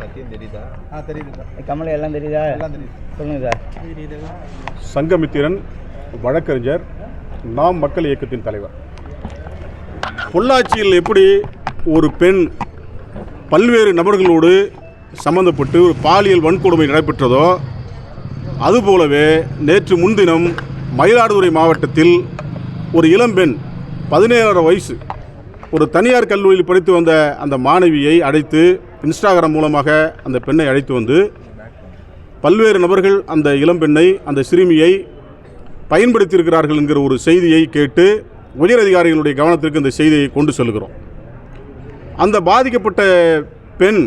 சத்தியம் தெரியுதா? தெரியுது. கமல் எல்லாம் தெரியுதா? எல்லாம் தெரியுது. சொல்லுங்க சார். சங்கமித்திரன், வழக்கறிஞர், நாம் மக்கள் இயக்கத்தின் தலைவர். பொள்ளாச்சியில் எப்படி ஒரு பெண் பல்வேறு நபர்களோடு சம்பந்தப்பட்டு ஒரு பாலியல் வன்கொடுமை நடைபெற்றதோ அதுபோலவே நேற்று முன்தினம் மயிலாடுதுறை மாவட்டத்தில் ஒரு இளம்பெண் 17 வயசு ஒரு தனியார் கல்லூரியில் படித்து வந்த அந்த மாணவியை அழைத்து இன்ஸ்டாகிராம் மூலமாக அந்த பெண்ணை அழைத்து வந்து பல்வேறு நபர்கள் அந்த இளம்பெண்ணை அந்த சிறுமியை பயன்படுத்தியிருக்கிறார்கள் என்கிற ஒரு செய்தியை கேட்டு உயரதிகாரிகளுடைய கவனத்திற்கு இந்த செய்தியை கொண்டு செல்கிறோம். அந்த பாதிக்கப்பட்ட பெண்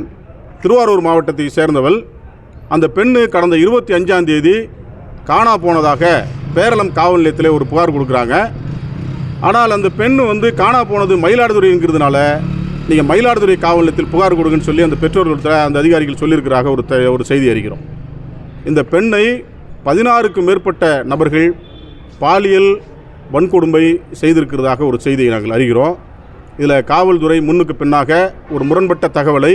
திருவாரூர் மாவட்டத்தை சேர்ந்தவள். அந்த பெண்ணு கடந்த 25ஆம் தேதி காணா போனதாக பேரளம் காவல் நிலையத்தில் ஒரு புகார் கொடுக்குறாங்க. ஆனால் அந்த பெண் காணா போனது மயிலாடுதுறை என்கிறதுனால நீங்கள் மயிலாடுதுறை காவல் நிலையத்தில் புகார் கொடுங்கன்னு சொல்லி அந்த பெற்றோர்கள் அந்த அதிகாரிகள் சொல்லியிருக்கிறாங்க ஒரு செய்தி அறிகிறோம். இந்த பெண்ணை 16க்கும் மேற்பட்ட நபர்கள் பாலியல் வன்கொடுமை செய்திருக்கிறதாக ஒரு செய்தியை நாங்கள் அறிகிறோம். இதில் காவல்துறை முன்னுக்கு பின்னாக ஒரு முரண்பட்ட தகவலை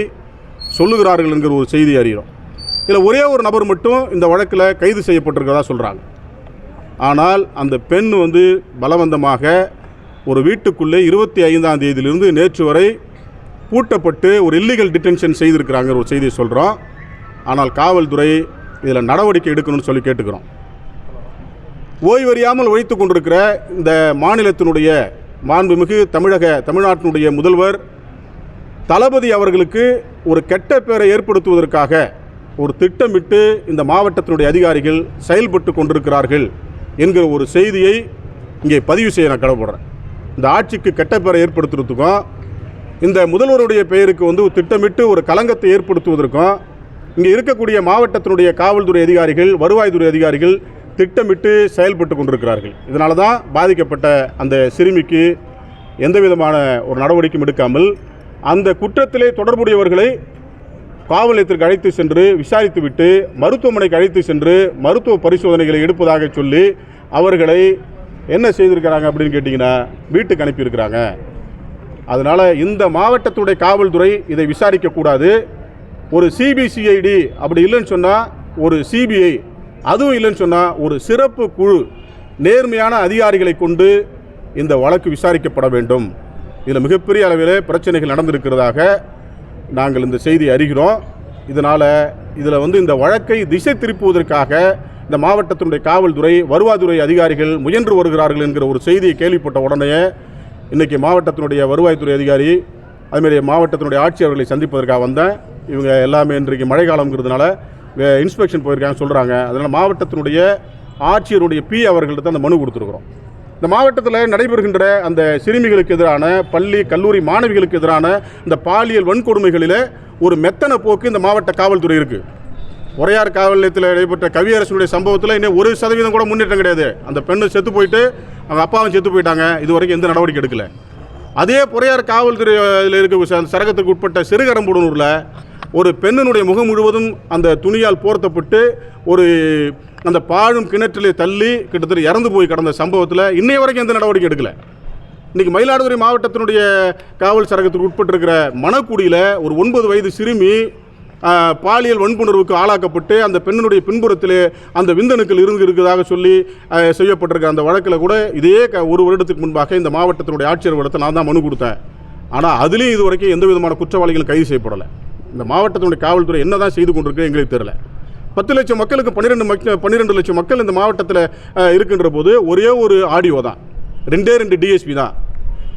சொல்லுகிறார்கள் என்கிற ஒரு செய்தி அறிகிறோம். இதில் ஒரே ஒரு நபர் மட்டும் இந்த வழக்கில் கைது செய்யப்பட்டிருக்கிறதா சொல்கிறாங்க. ஆனால் அந்த பெண் பலவந்தமாக ஒரு வீட்டுக்குள்ளே 25ஆம் தேதியிலிருந்து நேற்று வரை பூட்டப்பட்டு ஒரு இல்லீகல் டிடென்ஷன் செய்திருக்கிறாங்க ஒரு செய்தியை சொல்கிறோம். ஆனால் காவல்துறை இதில் நடவடிக்கை எடுக்கணும்னு சொல்லி கேட்டுக்கிறோம். ஓய்வறியாமல் உழைத்து கொண்டிருக்கிற இந்த மாநிலத்தினுடைய மாண்புமிகு தமிழ்நாட்டினுடைய முதல்வர் தளபதி அவர்களுக்கு ஒரு கெட்ட பெயரை ஏற்படுத்துவதற்காக ஒரு திட்டமிட்டு இந்த மாவட்டத்தினுடைய அதிகாரிகள் செயல்பட்டு கொண்டிருக்கிறார்கள் என்கிற ஒரு செய்தியை இங்கே பதிவு செய்ய நான் கடமைப்படுறேன். இந்த ஆட்சிக்கு கெட்ட பெயரை ஏற்படுத்துறதுக்கும் இந்த முதல்வருடைய பெயருக்கு திட்டமிட்டு ஒரு களங்கத்தை ஏற்படுத்துவதற்கும் இங்கே இருக்கக்கூடிய மாவட்டத்தினுடைய காவல்துறை அதிகாரிகள், வருவாய்த்துறை அதிகாரிகள் திட்டமிட்டு செயல்பட்டு கொண்டிருக்கிறார்கள். இதனால தான் பாதிக்கப்பட்ட அந்த சிறுமிக்கு எந்த விதமான ஒரு நடவடிக்கையும் எடுக்காமல் அந்த குற்றத்திலே தொடர்புடையவர்களை காவல் நிலையத்திற்கு அழைத்து சென்று விசாரித்துவிட்டு மருத்துவமனைக்கு அழைத்து சென்று மருத்துவ பரிசோதனைகளை எடுப்பதாக சொல்லி அவர்களை என்ன செய்திருக்கிறாங்க அப்படின்னு கேட்டிங்கன்னா வீட்டுக்கு அனுப்பியிருக்கிறாங்க. அதனால் இந்த மாவட்டத்துடைய காவல்துறை இதை விசாரிக்கக்கூடாது. ஒரு சிபிசிஐடி அப்படி இல்லைன்னு சொன்னால் ஒரு சிபிஐ, அதுவும் இல்லைன்னு சொன்னால் ஒரு சிறப்பு குழு நேர்மையான அதிகாரிகளை கொண்டு இந்த வழக்கு விசாரிக்கப்பட வேண்டும். இதில் மிகப்பெரிய அளவில் பிரச்சனைகள் நடந்திருக்கிறதாக நாங்கள் இந்த செய்தி அறிகிறோம். இதனால் இதில் இந்த வழக்கை திசை திருப்புவதற்காக இந்த மாவட்டத்தினுடைய காவல்துறை, வருவாய்த்துறை அதிகாரிகள் முயன்று வருகிறார்கள் என்கிற ஒரு செய்தியை கேள்விப்பட்ட உடனே இன்றைக்கி மாவட்டத்தினுடைய வருவாய்த்துறை அதிகாரி அதுமாரி மாவட்டத்தினுடைய ஆட்சியர்களை சந்திப்பதற்காக வந்தேன். இவங்க எல்லாமே இன்றைக்கு மழை காலங்கிறதுனால இன்ஸ்பெக்ஷன் போயிருக்காங்க சொல்கிறாங்க. அதனால் மாவட்டத்தினுடைய ஆட்சியருடைய அவர்கள்ட்ட தான் அந்த மனு கொடுத்துருக்குறோம். இந்த மாவட்டத்தில் நடைபெறுகின்ற அந்த சிறுமிகளுக்கு எதிரான பள்ளி கல்லூரி மாணவிகளுக்கு எதிரான இந்த பாலியல் வன்கொடுமைகளில் ஒரு மெத்தன போக்கு இந்த மாவட்ட காவல்துறை இருக்குது. உறையார் காவல் நிலையத்தில் நடைபெற்ற கவியரசனுடைய சம்பவத்தில் இன்னும் 1% கூட முன்னேற்றம் கிடையாது. அந்த பெண்ணு செத்து போயிட்டு அவங்க அப்பாவும் செத்து போயிட்டாங்க. இது வரைக்கும் எந்த நடவடிக்கை எடுக்கலை. அதே பொறையார் காவல்துறையில் இருக்க சரகத்துக்கு உட்பட்ட சிறுகரம்புடனூரில் ஒரு பெண்ணினுடைய முகம் முழுவதும் அந்த துணியால் போர்த்தப்பட்டு ஒரு அந்த பாழும் கிணற்றிலே தள்ளி கிட்டத்தட்ட இறந்து போய் கடந்த சம்பவத்தில் இன்னைய வரைக்கும் எந்த நடவடிக்கை எடுக்கலை. இன்றைக்கி மயிலாடுதுறை மாவட்டத்தினுடைய காவல் சரகத்துக்கு உட்பட்டிருக்கிற மணக்குடியில் ஒரு 9 வயது சிறுமி பாலியல் வன்புணர்வுக்கு ஆளாக்கப்பட்டு அந்த பெண்ணினுடைய பின்புறத்திலே அந்த விந்தணுக்கள் இருக்கிறதாக சொல்லி செய்யப்பட்டிருக்க அந்த வழக்கில் கூட இதே 1 வருடத்துக்கு முன்பாக இந்த மாவட்டத்தினுடைய ஆட்சியர் இடத்தை நான் தான் மனு கொடுத்தேன். ஆனால் அதுலேயும் இது வரைக்கும் எந்த விதமான குற்றவாளிகளும் கைது செய்யப்படலை. இந்த மாவட்டத்தினுடைய காவல்துறை என்ன தான் செய்து கொண்டிருக்கு எங்களுக்கு தெரியல. 10 லட்சம் மக்களுக்கு 12 லட்சம் மக்கள் இந்த மாவட்டத்தில் இருக்கின்ற போது ஒரே ஒரு ஆடியோ தான், 2 டிஎஸ்பி தான்.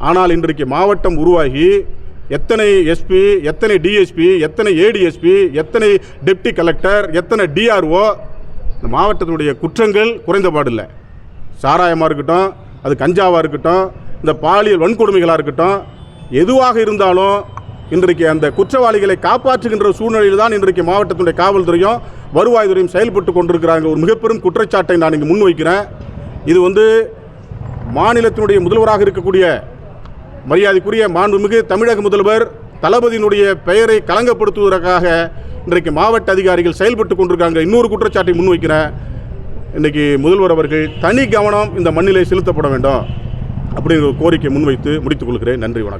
ஆனால் இன்றைக்கு மாவட்டம் உருவாகி எத்தனை எஸ்பி, எத்தனை டிஎஸ்பி, எத்தனை ஏடிஎஸ்பி, எத்தனை டெப்டி கலெக்டர், எத்தனை டிஆர்ஓ, இந்த மாவட்டத்தினுடைய குற்றங்கள் குறைந்தபாடில்லை. சாராயமாக இருக்கட்டும், அது கஞ்சாவாக இருக்கட்டும், இந்த பாலியல் வன்கொடுமைகளாக இருக்கட்டும், எதுவாக இருந்தாலும் இன்றைக்கு அந்த குற்றவாளிகளை காப்பாற்றுகின்ற சூழ்நிலையில் தான் இன்றைக்கு மாவட்டத்தினுடைய காவல்துறையும் வருவாய்த்துறையும் செயல்பட்டு கொண்டிருக்கிறாங்க. ஒரு மிகப்பெரும் குற்றச்சாட்டை நான் இங்கே முன்வைக்கிறேன். இது மாநிலத்தினுடைய முதல்வராக இருக்கக்கூடிய மரியாதைக்குரிய மாண்புமிகு தமிழக முதல்வர் தளபதியினுடைய பெயரை களங்கப்படுத்துவதற்காக இன்றைக்கு மாவட்ட அதிகாரிகள் செயல்பட்டு கொண்டிருக்காங்க. இன்னொரு குற்றச்சாட்டை முன்வைக்கிறேன். இன்றைக்கி முதல்வர் அவர்கள் தனி கவனம் இந்த மண்ணிலே செலுத்தப்பட வேண்டும் அப்படிங்கிற கோரிக்கை முன்வைத்து முடித்துக் கொள்கிறேன். நன்றி, வணக்கம்.